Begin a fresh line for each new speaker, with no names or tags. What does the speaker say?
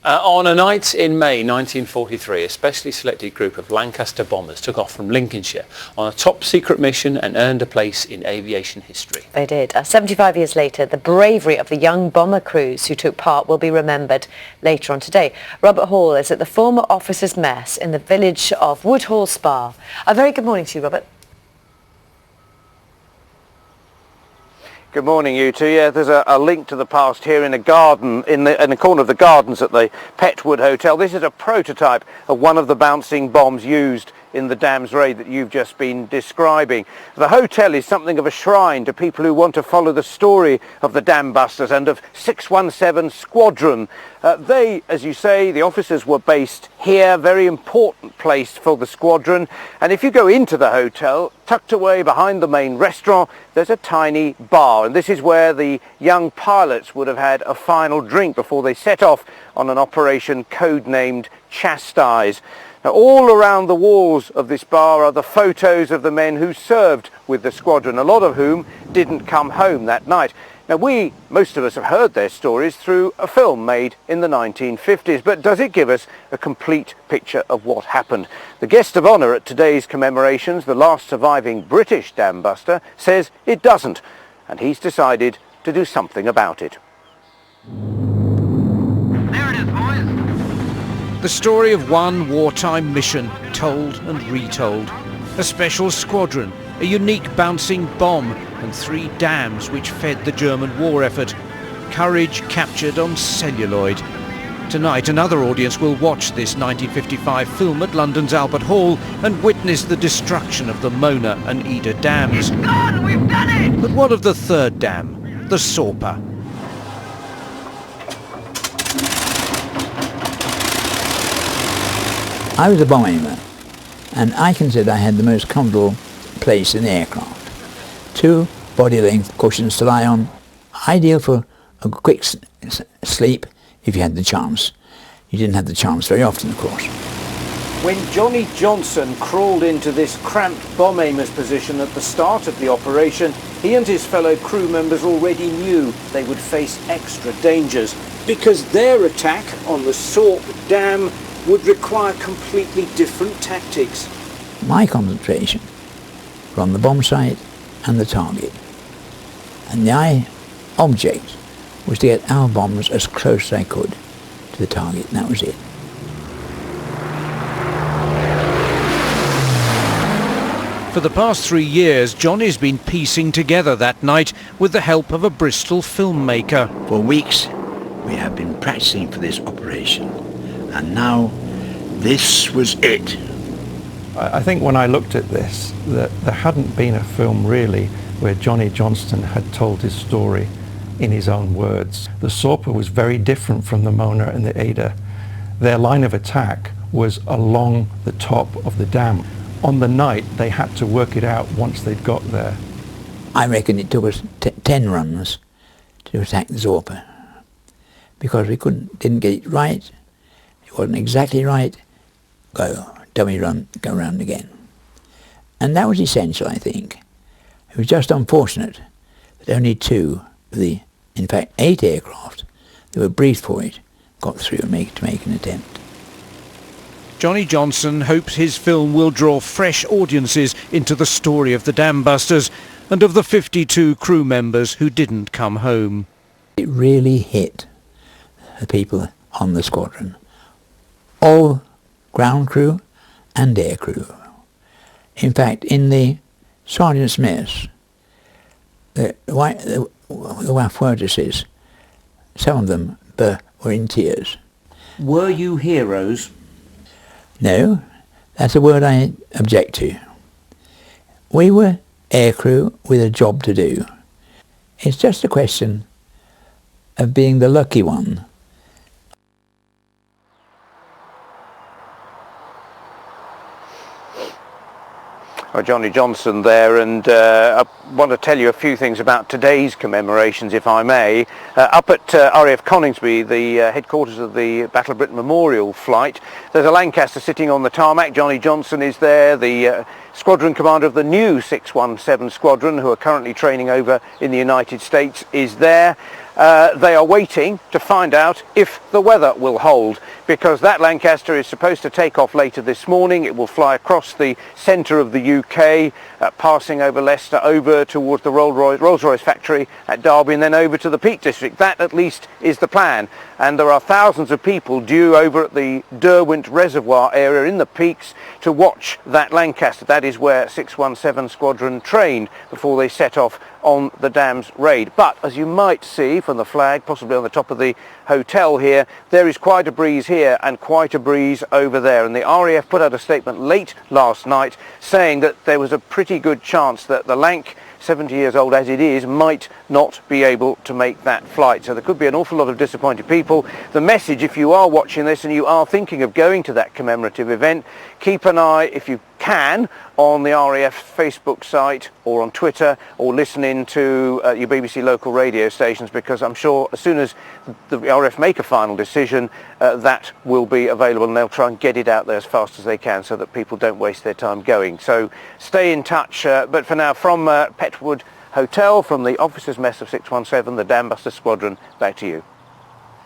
On a night in May 1943, a specially selected group of Lancaster bombers took off from Lincolnshire on a top-secret mission and earned a place in aviation history.
They did. 75 years later, the bravery of the young bomber crews who took part will be remembered later on today. Robert Hall is at the former officers' mess in the village of Woodhall Spa. A very good morning to you, Robert.
Good morning, you two. Yeah, there's a link to the past here in a garden, in the corner of the gardens at the Petwood Hotel. This is a prototype of one of the bouncing bombs used in the Dams raid that you've just been describing. The hotel is something of a shrine to people who want to follow the story of the Dambusters and of 617 Squadron. They, as you say, the officers were based here, very important place for the squadron. And if you go into the hotel, tucked away behind the main restaurant, there's a tiny bar. And this is where the young pilots would have had a final drink before they set off on an operation codenamed Chastise. Now, all around the walls of this bar are the photos of the men who served with the squadron, a lot of whom didn't come home that night. Now, most of us have heard their stories through a film made in the 1950s, but does it give us a complete picture of what happened? The guest of honour at today's commemorations, the last surviving British Dambuster, says it doesn't, and he's decided to do something about it.
There it is, boys.
The story of one wartime mission, told and retold. A special squadron, a unique bouncing bomb, and 3 dams which fed the German war effort. Courage captured on celluloid. Tonight another audience will watch this 1955 film at London's Albert Hall and witness the destruction of the Mona and Eder dams.
It's gone! We've done it!
But what of the third dam, the Sorper?
I was a bomb aimer, and I consider I had the most comfortable place in the aircraft. 2 body-length cushions to lie on, ideal for a quick sleep if you had the chance. You didn't have the chance very often, of course.
When Johnny Johnson crawled into this cramped bomb aimer's position at the start of the operation, he and his fellow crew members already knew they would face extra dangers, because their attack on the Sorp Dam would require completely different tactics.
My concentration was on the bomb site and the target, and the object was to get our bombs as close as I could to the target, and that was it.
For the past 3 years, Johnny's been piecing together that night with the help of a Bristol filmmaker.
For weeks we have been practicing for this operation, and now this was it.
I think when I looked at this, that there hadn't been a film really where Johnny Johnston had told his story in his own words. The Sorper was very different from the Mona and the Eder. Their line of attack was along the top of the dam. On the night, they had to work it out once they'd got there.
I reckon it took us 10 runs to attack the Sorper, because we didn't get it right. It wasn't exactly right. Go, dummy run, go round again. And that was essential, I think. It was just unfortunate that only 2 of the, in fact 8 aircraft that were briefed for it got through and to make an attempt.
Johnny Johnson hopes his film will draw fresh audiences into the story of the Dambusters and of the 52 crew members who didn't come home.
It really hit the people on the squadron, all ground crew and air crew. In fact, in the sergeant's mess, the wardresses, some of them were in tears.
Were you heroes?
No, that's a word I object to. We were aircrew with a job to do. It's just a question of being the lucky one.
Johnny Johnson there, and I want to tell you a few things about today's commemorations, if I may. Up at RAF Coningsby, the headquarters of the Battle of Britain Memorial flight, there's a Lancaster sitting on the tarmac. Johnny Johnson is there, the Squadron commander of the new 617 Squadron, who are currently training over in the United States, is there. They are waiting to find out if the weather will hold, because that Lancaster is supposed to take off later this morning. It will fly across the centre of the UK, passing over Leicester, over towards the Rolls-Royce factory at Derby, and then over to the Peak District. That at least is the plan. And there are thousands of people due over at the Derwent Reservoir area in the Peaks to watch that Lancaster. That is where 617 Squadron trained before they set off on the Dams raid. But as you might see from the flag, possibly on the top of the hotel here, there is quite a breeze here and quite a breeze over there. And the RAF put out a statement late last night saying that there was a pretty good chance that the Lanc, 70 years old as it is, might not be able to make that flight. So there could be an awful lot of disappointed people. The message, if you are watching this and you are thinking of going to that commemorative event, keep an eye, if you can, on the RAF Facebook site or on Twitter, or listening to your BBC local radio stations, because I'm sure as soon as the RAF make a final decision, that will be available, and they'll try and get it out there as fast as they can so that people don't waste their time going. So stay in touch. But for now, from Petwood Hotel, from the Officers' Mess of 617, the Dambusters Squadron, back to you.